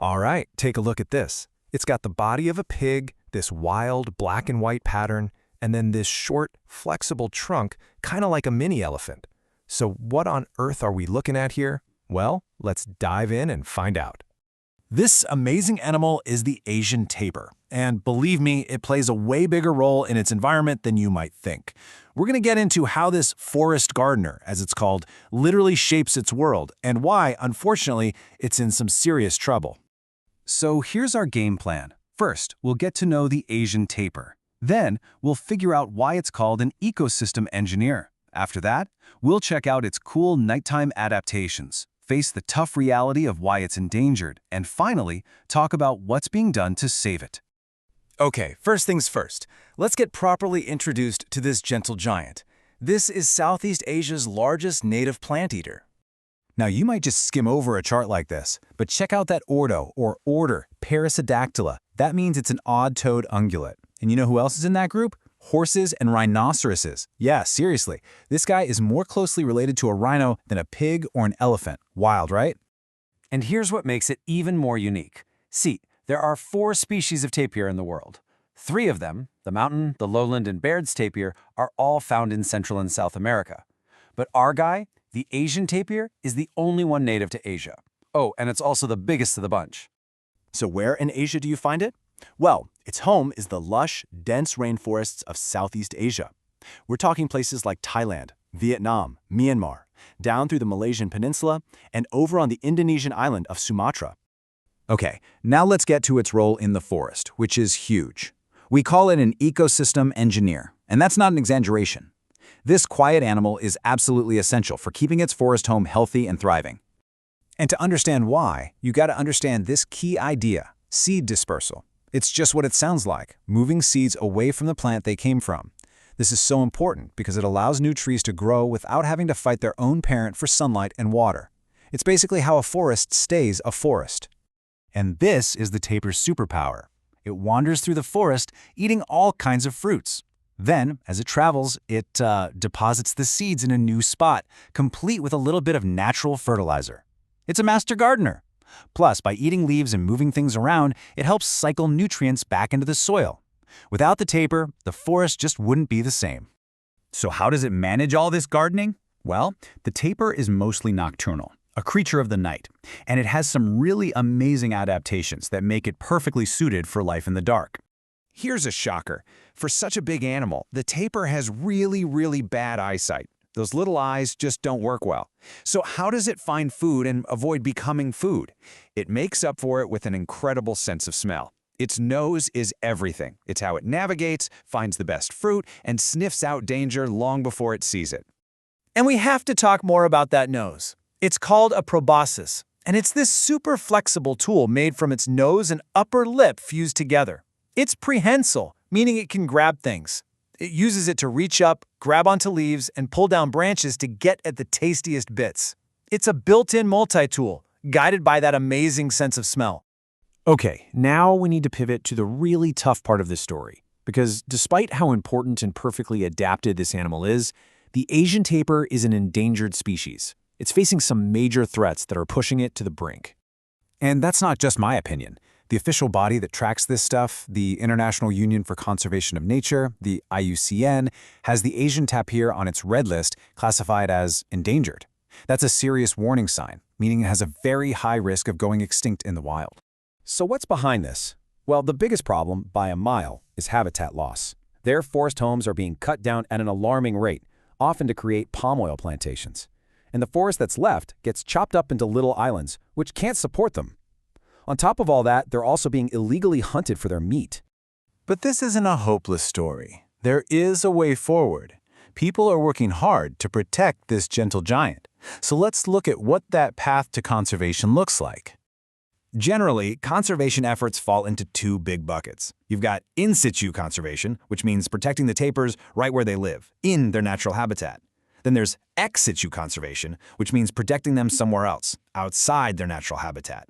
All right, take a look at this. It's got the body of a pig, this wild black and white pattern, and then this short, flexible trunk, kind of like a mini elephant. So what on earth are we looking at here? Well, let's dive in and find out. This amazing animal is the Asian tapir, and believe me, it plays a way bigger role in its environment than you might think. We're going to get into how this forest gardener, as it's called, literally shapes its world, and why, unfortunately, it's in some serious trouble. So here's our game plan. First, we'll get to know the Asian tapir. Then, we'll figure out why it's called an ecosystem engineer. After that, we'll check out its cool nighttime adaptations, face the tough reality of why it's endangered, and finally, talk about what's being done to save it. Okay, first things first. Let's get properly introduced to this gentle giant. This is Southeast Asia's largest native plant eater. Now, you might just skim over a chart like this, but check out that ordo, or order, Perissodactyla. That means it's an odd-toed ungulate. And you know who else is in that group? Horses and rhinoceroses. Yeah, seriously, this guy is more closely related to a rhino than a pig or an elephant. Wild, right? And here's what makes it even more unique. See, there are 4 species of tapir in the world. 3 of them, the mountain, the lowland, and Baird's tapir, are all found in Central and South America. But our guy, the Asian tapir, is the only one native to Asia. Oh, and it's also the biggest of the bunch. So where in Asia do you find it? Well, its home is the lush, dense rainforests of Southeast Asia. We're talking places like Thailand, Vietnam, Myanmar, down through the Malaysian peninsula, and over on the Indonesian island of Sumatra. Okay, now let's get to its role in the forest, which is huge. We call it an ecosystem engineer, and that's not an exaggeration. This quiet animal is absolutely essential for keeping its forest home healthy and thriving. And to understand why, you got to understand this key idea, seed dispersal. It's just what it sounds like, moving seeds away from the plant they came from. This is so important because it allows new trees to grow without having to fight their own parent for sunlight and water. It's basically how a forest stays a forest. And this is the tapir's superpower. It wanders through the forest, eating all kinds of fruits. Then, as it travels, it deposits the seeds in a new spot, complete with a little bit of natural fertilizer. It's a master gardener. Plus, by eating leaves and moving things around, it helps cycle nutrients back into the soil. Without the tapir, the forest just wouldn't be the same. So how does it manage all this gardening? Well, the tapir is mostly nocturnal, a creature of the night, and it has some really amazing adaptations that make it perfectly suited for life in the dark. Here's a shocker. For such a big animal, the tapir has really bad eyesight. Those little eyes just don't work well. So how does it find food and avoid becoming food? It makes up for it with an incredible sense of smell. Its nose is everything. It's how it navigates, finds the best fruit, and sniffs out danger long before it sees it. And we have to talk more about that nose. It's called a proboscis, and it's this super flexible tool made from its nose and upper lip fused together. It's prehensile, meaning it can grab things. It uses it to reach up, grab onto leaves, and pull down branches to get at the tastiest bits. It's a built-in multi-tool, guided by that amazing sense of smell. Okay, now we need to pivot to the really tough part of this story, because despite how important and perfectly adapted this animal is, the Asian tapir is an endangered species. It's facing some major threats that are pushing it to the brink. And that's not just my opinion. The official body that tracks this stuff, the International Union for Conservation of Nature, the IUCN, has the Asian tapir on its red list classified as endangered. That's a serious warning sign, meaning it has a very high risk of going extinct in the wild. So what's behind this? Well, the biggest problem, by a mile, is habitat loss. Their forest homes are being cut down at an alarming rate, often to create palm oil plantations. And the forest that's left gets chopped up into little islands, which can't support them. On top of all that, they're also being illegally hunted for their meat. But this isn't a hopeless story. There is a way forward. People are working hard to protect this gentle giant. So let's look at what that path to conservation looks like. Generally, conservation efforts fall into 2 big buckets. You've got in situ conservation, which means protecting the tapirs right where they live, in their natural habitat. Then there's ex situ conservation, which means protecting them somewhere else, outside their natural habitat.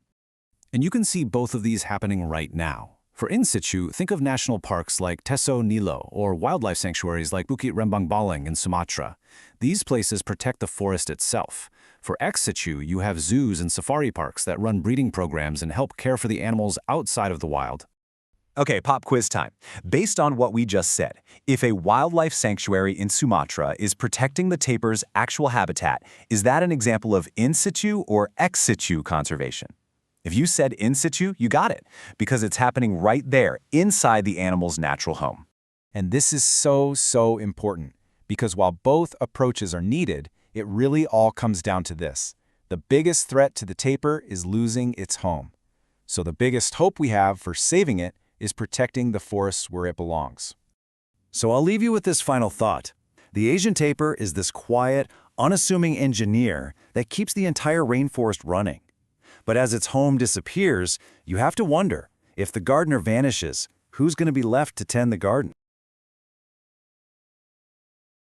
And you can see both of these happening right now. For in situ, think of national parks like Teso Nilo or wildlife sanctuaries like Bukit Rembang Baling in Sumatra. These places protect the forest itself. For ex situ, you have zoos and safari parks that run breeding programs and help care for the animals outside of the wild. Okay, pop quiz time. Based on what we just said, if a wildlife sanctuary in Sumatra is protecting the tapir's actual habitat, is that an example of in situ or ex situ conservation? If you said in situ, you got it, because it's happening right there, inside the animal's natural home. And this is so important, because while both approaches are needed, it really all comes down to this. The biggest threat to the tapir is losing its home. So the biggest hope we have for saving it is protecting the forests where it belongs. So I'll leave you with this final thought. The Asian tapir is this quiet, unassuming engineer that keeps the entire rainforest running. But as its home disappears, you have to wonder, if the gardener vanishes, who's going to be left to tend the garden?